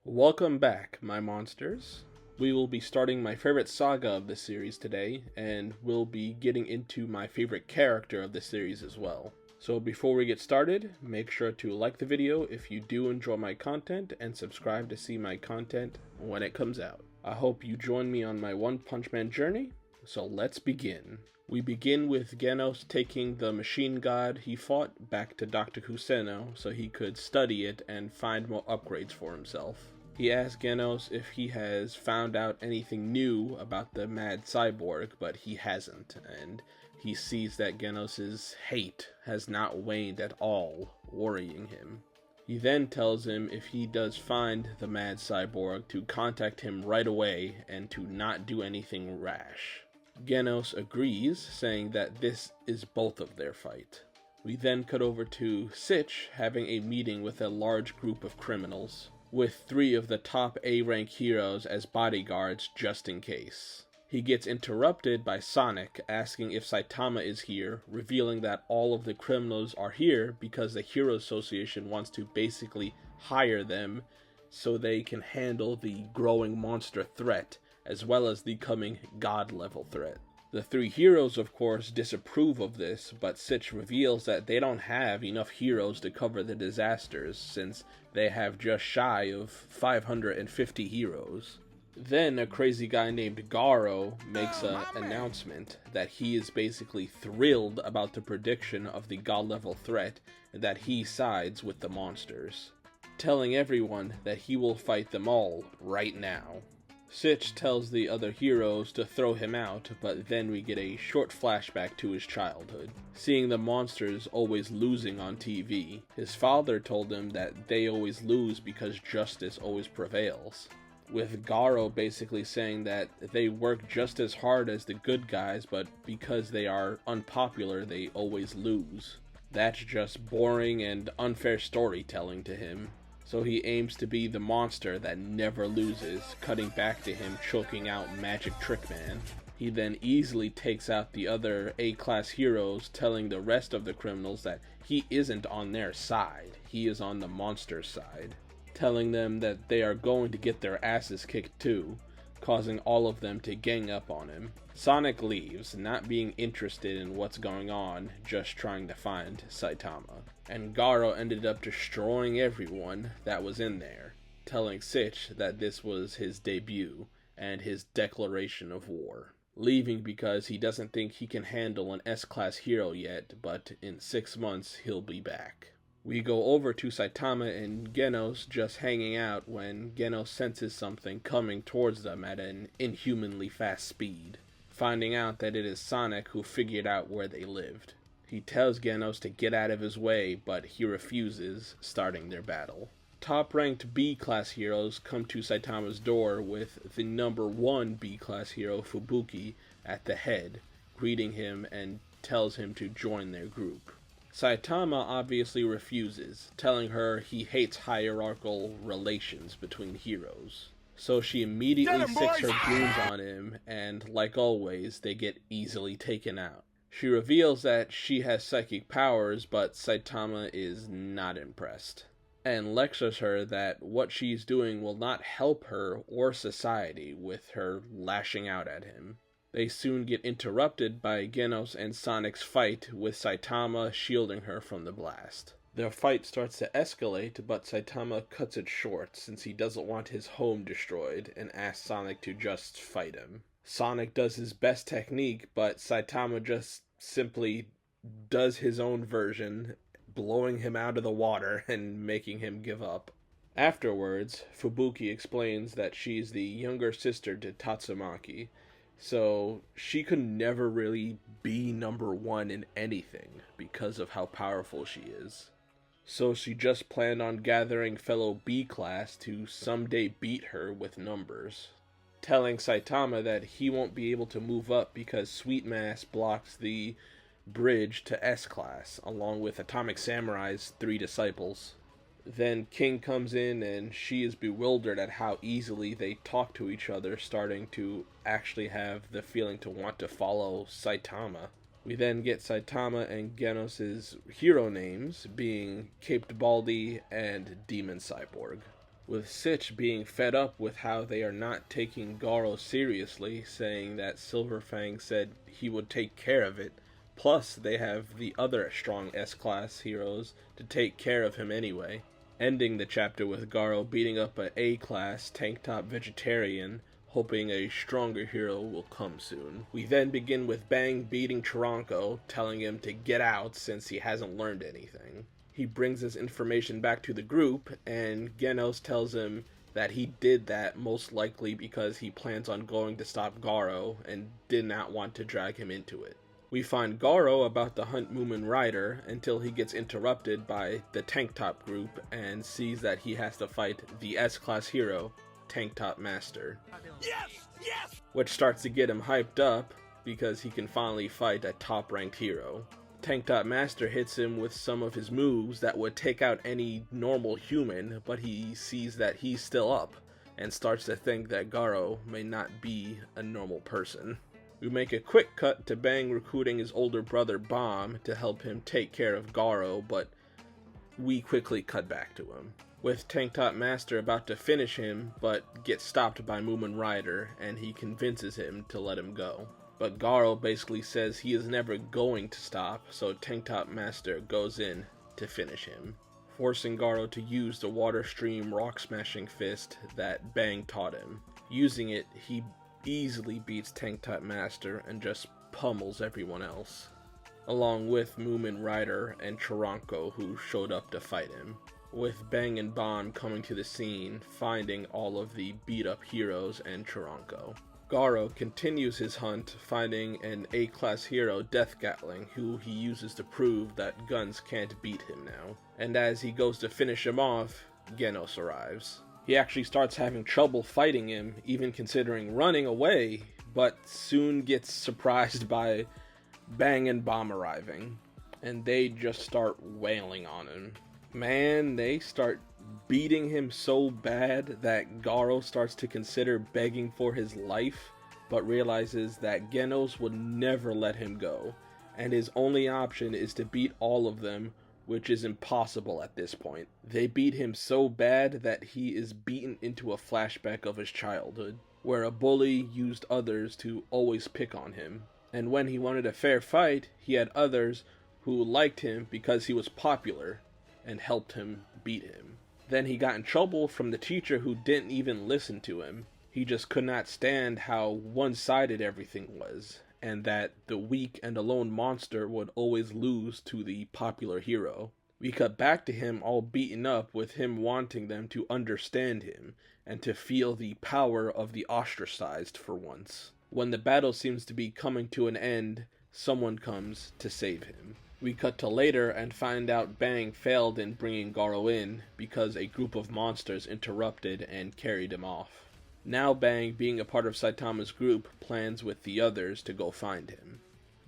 Welcome back, my monsters. We will be starting my favorite saga of the series today, and we'll be getting into my favorite character of the series as well. So before we get started, make sure to like the video if you do enjoy my content, and subscribe to see my content when it comes out. I hope you join me on my One Punch Man journey, so let's begin. We begin with Genos taking the machine god he fought back to Dr. Kuseno so he could study it and find more upgrades for himself. He asks Genos if he has found out anything new about the mad cyborg, but he hasn't, and he sees that Genos' hate has not waned at all, worrying him. He then tells him if he does find the mad cyborg to contact him right away and to not do anything rash. Genos agrees, saying that this is both of their fight. We then cut over to Sitch having a meeting with a large group of criminals, with 3 of the top A-rank heroes as bodyguards just in case. He gets interrupted by Sonic asking if Saitama is here, revealing that all of the criminals are here because the Hero Association wants to basically hire them so they can handle the growing monster threat as well as the coming god-level threat. The 3 heroes, of course, disapprove of this, but Sitch reveals that they don't have enough heroes to cover the disasters, since they have just shy of 550 heroes. Then a crazy guy named Garou makes an announcement that he is basically thrilled about the prediction of the god-level threat and that he sides with the monsters, telling everyone that he will fight them all right now. Sitch tells the other heroes to throw him out, but then we get a short flashback to his childhood, seeing the monsters always losing on TV. His father told him that they always lose because justice always prevails, with Garou basically saying that they work just as hard as the good guys, but because they are unpopular, they always lose. That's just boring and unfair storytelling to him. So he aims to be the monster that never loses, cutting back to him choking out Magic Trick Man. He then easily takes out the other A-class heroes, telling the rest of the criminals that he isn't on their side, he is on the monster's side, telling them that they are going to get their asses kicked too, causing all of them to gang up on him. Sonic leaves, not being interested in what's going on, just trying to find Saitama. And Garou ended up destroying everyone that was in there, telling Sitch that this was his debut and his declaration of war. Leaving because he doesn't think he can handle an S-class hero yet, but in 6 months he'll be back. We go over to Saitama and Genos just hanging out when Genos senses something coming towards them at an inhumanly fast speed, finding out that it is Sonic who figured out where they lived. He tells Genos to get out of his way, but he refuses, starting their battle. Top-ranked B-class heroes come to Saitama's door with the number 1 B-class hero, Fubuki, at the head, greeting him and tells him to join their group. Saitama obviously refuses, telling her he hates hierarchical relations between heroes. So she immediately sticks her brooms on him, and like always, they get easily taken out. She reveals that she has psychic powers, but Saitama is not impressed, and lectures her that what she's doing will not help her or society with her lashing out at him. They soon get interrupted by Genos and Sonic's fight, with Saitama shielding her from the blast. Their fight starts to escalate, but Saitama cuts it short since he doesn't want his home destroyed and asks Sonic to just fight him. Sonic does his best technique, but Saitama just simply does his own version, blowing him out of the water and making him give up. Afterwards, Fubuki explains that she's the younger sister to Tatsumaki, so she could never really be number 1 in anything because of how powerful she is. So she just planned on gathering fellow B-class to someday beat her with numbers, telling Saitama that he won't be able to move up because Sweet Mass blocks the bridge to S-class, along with Atomic Samurai's 3 disciples. Then King comes in and she is bewildered at how easily they talk to each other, starting to actually have the feeling to want to follow Saitama. We then get Saitama and Genos' hero names being Caped Baldy and Demon Cyborg. with Sitch being fed up with how they are not taking Garou seriously, saying that Silverfang said he would take care of it. Plus, they have the other strong S-Class heroes to take care of him anyway. Ending the chapter with Garou beating up an A-Class tank-top vegetarian, hoping a stronger hero will come soon. We then begin with Bang beating Chiranko, telling him to get out since he hasn't learned anything. He brings his information back to the group, and Genos tells him that he did that most likely because he plans on going to stop Garou and did not want to drag him into it. We find Garou about to hunt Moomin Rider until he gets interrupted by the Tank Top group and sees that he has to fight the S-Class hero, Tank Top Master. Yes! Yes! Which starts to get him hyped up because he can finally fight a top-ranked hero. Tank Top Master hits him with some of his moves that would take out any normal human, but he sees that he's still up and starts to think that Garou may not be a normal person. We make a quick cut to Bang recruiting his older brother Bomb to help him take care of Garou, but we quickly cut back to him, with Tank Top Master about to finish him, but gets stopped by Moomin Rider, and he convinces him to let him go. But Garou basically says he is never going to stop, so Tank Top Master goes in to finish him, forcing Garou to use the Water Stream Rock Smashing Fist that Bang taught him. Using it, he easily beats Tank Top Master and just pummels everyone else, along with Moomin Rider and Chiranko, who showed up to fight him, with Bang and Bomb coming to the scene, finding all of the beat-up heroes and Chiranko. Garou continues his hunt, finding an A-Class hero, Death Gatling, who he uses to prove that guns can't beat him now. And as he goes to finish him off, Genos arrives. He actually starts having trouble fighting him, even considering running away, but soon gets surprised by Bang and Bomb arriving, and they just start wailing on him. Man, they start beating him so bad that Garou starts to consider begging for his life, but realizes that Genos would never let him go, and his only option is to beat all of them, which is impossible at this point. They beat him so bad that he is beaten into a flashback of his childhood, where a bully used others to always pick on him. And when he wanted a fair fight, he had others who liked him because he was popular and helped him beat him. Then he got in trouble from the teacher who didn't even listen to him. He just could not stand how one-sided everything was, and that the weak and alone monster would always lose to the popular hero. We cut back to him all beaten up, with him wanting them to understand him and to feel the power of the ostracized for once. When the battle seems to be coming to an end, someone comes to save him. We cut to later and find out Bang failed in bringing Garou in because a group of monsters interrupted and carried him off. Now Bang, being a part of Saitama's group, plans with the others to go find him.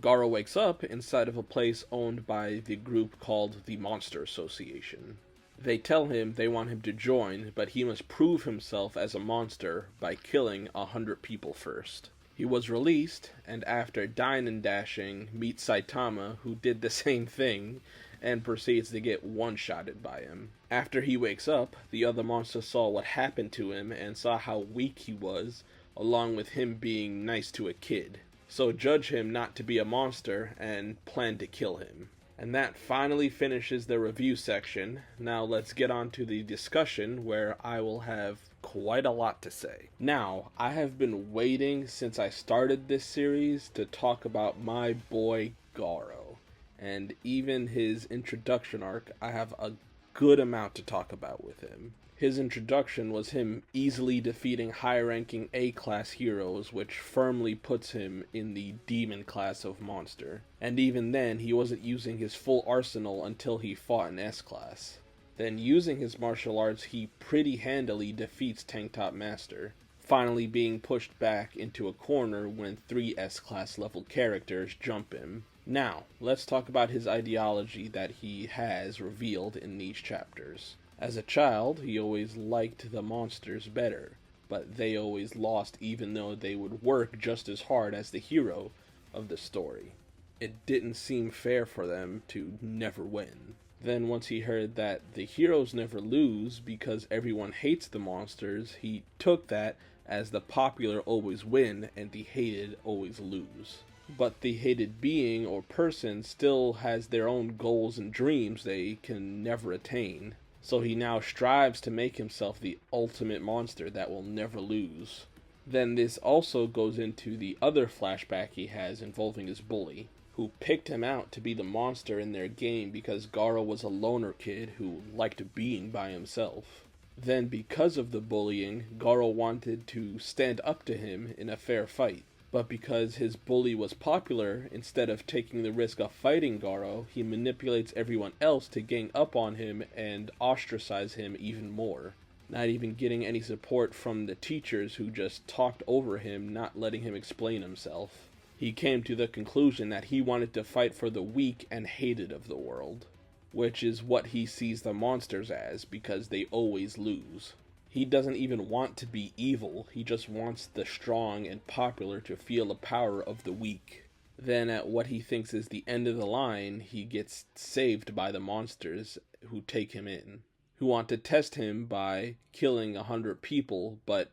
Garou wakes up inside of a place owned by the group called the Monster Association. They tell him they want him to join, but he must prove himself as a monster by killing 100 people first. He was released, and after dine and dashing, meets Saitama, who did the same thing, and proceeds to get one-shotted by him. After he wakes up, the other monsters saw what happened to him and saw how weak he was, along with him being nice to a kid. So judge him not to be a monster and plan to kill him. And that finally finishes the review section. Now let's get on to the discussion, where I will have quite a lot to say. Now, I have been waiting since I started this series to talk about my boy Garou. And even his introduction arc, I have a good amount to talk about with him. His introduction was him easily defeating high-ranking A-class heroes, which firmly puts him in the demon class of monster. And even then, he wasn't using his full arsenal until he fought an S-class. Then, using his martial arts, he pretty handily defeats Tank Top Master, finally being pushed back into a corner when 3 S-class level characters jump him. Now, let's talk about his ideology that he has revealed in these chapters. As a child, he always liked the monsters better, but they always lost even though they would work just as hard as the hero of the story. It didn't seem fair for them to never win. Then once he heard that the heroes never lose because everyone hates the monsters, he took that as the popular always win and the hated always lose. But the hated being or person still has their own goals and dreams they can never attain. So he now strives to make himself the ultimate monster that will never lose. Then this also goes into the other flashback he has involving his bully, who picked him out to be the monster in their game because Garou was a loner kid who liked being by himself. Then because of the bullying, Garou wanted to stand up to him in a fair fight. But because his bully was popular, instead of taking the risk of fighting Garou, he manipulates everyone else to gang up on him and ostracize him even more. Not even getting any support from the teachers who just talked over him, not letting him explain himself. He came to the conclusion that he wanted to fight for the weak and hated of the world, which is what he sees the monsters as because they always lose. He doesn't even want to be evil, he just wants the strong and popular to feel the power of the weak. Then at what he thinks is the end of the line, he gets saved by the monsters who take him in, who want to test him by killing 100 people, but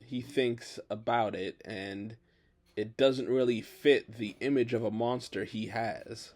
he thinks about it and it doesn't really fit the image of a monster he has,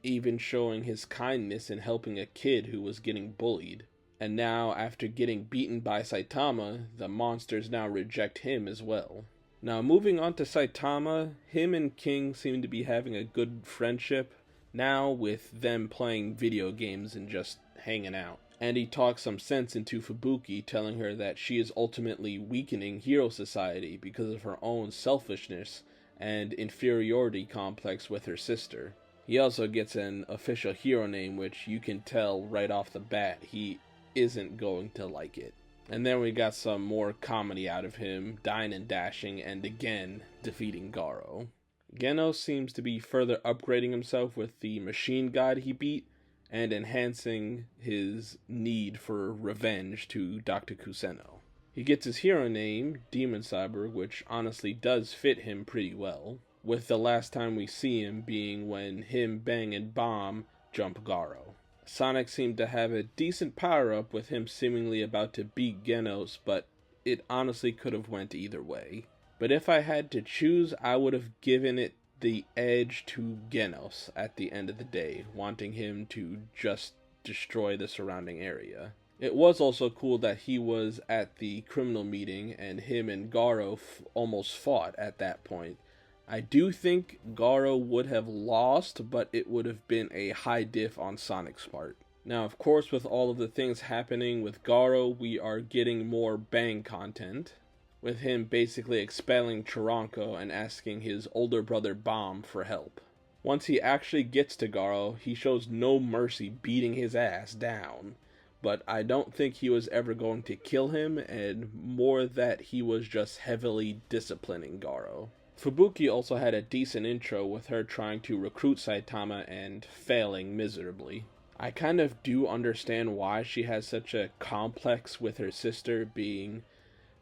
even showing his kindness in helping a kid who was getting bullied. And now, after getting beaten by Saitama, the monsters now reject him as well. Now, moving on to Saitama, him and King seem to be having a good friendship, now with them playing video games and just hanging out. And he talks some sense into Fubuki, telling her that she is ultimately weakening Hero Society because of her own selfishness and inferiority complex with her sister. He also gets an official hero name, which you can tell right off the bat he isn't going to like it. And then we got some more comedy out of him, dying and dashing, and again defeating Garou. Genos seems to be further upgrading himself with the machine god he beat, and enhancing his need for revenge to Dr. Kuseno. He gets his hero name, Demon Cyborg, which honestly does fit him pretty well, with the last time we see him being when him, Bang, and Bomb jump Garou. Sonic seemed to have a decent power-up with him seemingly about to beat Genos, but it honestly could have went either way. But if I had to choose, I would have given it the edge to Genos at the end of the day, wanting him to just destroy the surrounding area. It was also cool that he was at the criminal meeting and him and Garou almost fought at that point. I do think Garou would have lost, but it would have been a high diff on Sonic's part. Now, of course, with all of the things happening with Garou, we are getting more Bang content, with him basically expelling Chironko and asking his older brother Bomb for help. Once he actually gets to Garou, he shows no mercy beating his ass down, but I don't think he was ever going to kill him, and more that he was just heavily disciplining Garou. Fubuki also had a decent intro with her trying to recruit Saitama and failing miserably. I kind of do understand why she has such a complex with her sister being,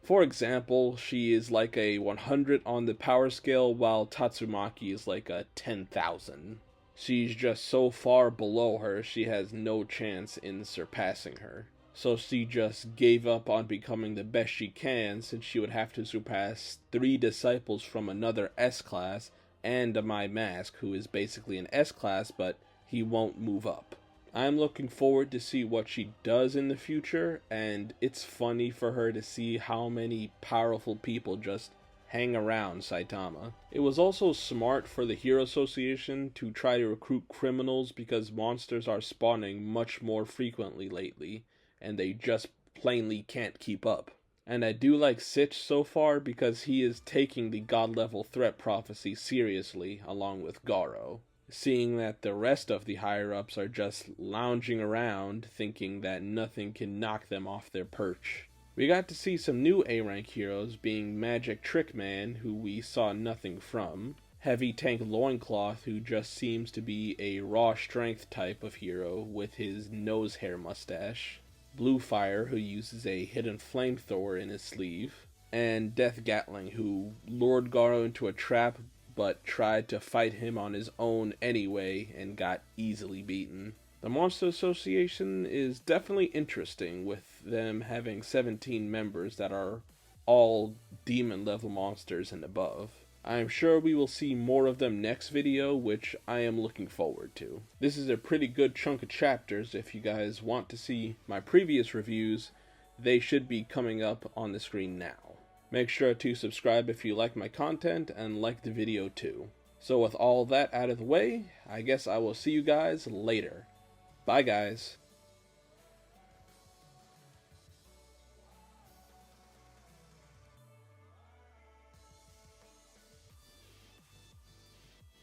for example, she is like a 100 on the power scale while Tatsumaki is like a 10,000. She's just so far below her, she has no chance in surpassing her. So she just gave up on becoming the best she can, since she would have to surpass 3 disciples from another S-class and a My Mask, who is basically an S-class, but he won't move up. I'm looking forward to see what she does in the future, and it's funny for her to see how many powerful people just hang around Saitama. It was also smart for the Hero Association to try to recruit criminals because monsters are spawning much more frequently lately, and they just plainly can't keep up. And I do like Sitch so far because he is taking the god-level threat prophecy seriously along with Garou, seeing that the rest of the higher-ups are just lounging around thinking that nothing can knock them off their perch. We got to see some new A-rank heroes, being Magic Trick Man, who we saw nothing from, Heavy Tank Loincloth, who just seems to be a raw strength type of hero with his nose hair mustache, Blue Fire, who uses a hidden flamethrower in his sleeve, and Death Gatling, who lured Garou into a trap but tried to fight him on his own anyway and got easily beaten. The Monster Association is definitely interesting, with them having 17 members that are all demon level monsters and above. I am sure we will see more of them next video, which I am looking forward to. This is a pretty good chunk of chapters. If you guys want to see my previous reviews, they should be coming up on the screen now. Make sure to subscribe if you like my content, and like the video too. So with all that out of the way, I guess I will see you guys later. Bye guys.